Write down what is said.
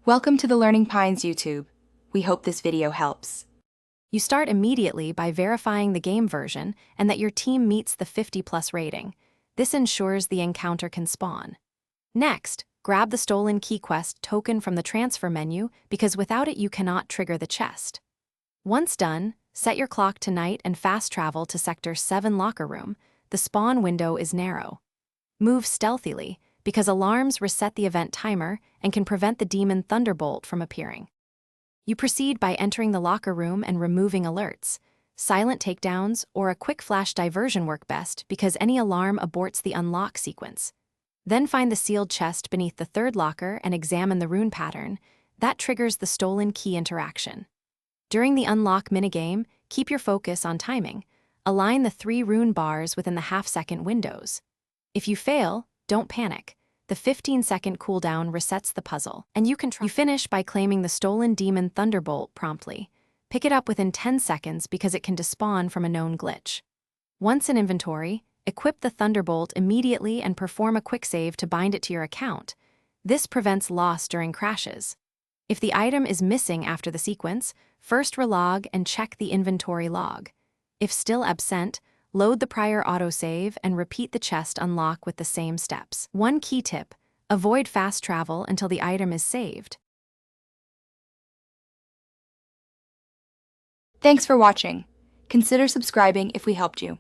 Welcome to the Learning Pines YouTube. We hope this video helps. You start immediately by verifying the game version and that your team meets the 50+ rating. This ensures the encounter can spawn. Next, grab the stolen key quest token from the transfer menu because without it you cannot trigger the chest. Once done, set your clock to night and fast travel to Sector 7 locker room. The spawn window is narrow. Move stealthily because alarms reset the event timer and can prevent the Demon Thunderbolt from appearing. You proceed by entering the locker room and removing alerts. Silent takedowns or a quick flash diversion work best because any alarm aborts the unlock sequence. Then find the sealed chest beneath the third locker and examine the rune pattern. That triggers the stolen key interaction. During the unlock minigame, keep your focus on timing. Align the 3 rune bars within the half-second windows. If you fail, don't panic. The 15-second cooldown resets the puzzle, and you finish by claiming the stolen Demon Thunderbolt promptly. Pick it up within 10 seconds because it can despawn from a known glitch. Once in inventory, equip the Thunderbolt immediately and perform a quick save to bind it to your account. This prevents loss during crashes. If the item is missing after the sequence, first relog and check the inventory log. If still absent, load the prior autosave and repeat the chest unlock with the same steps. One key tip: avoid fast travel until the item is saved. Thanks for watching. Consider subscribing if we helped you.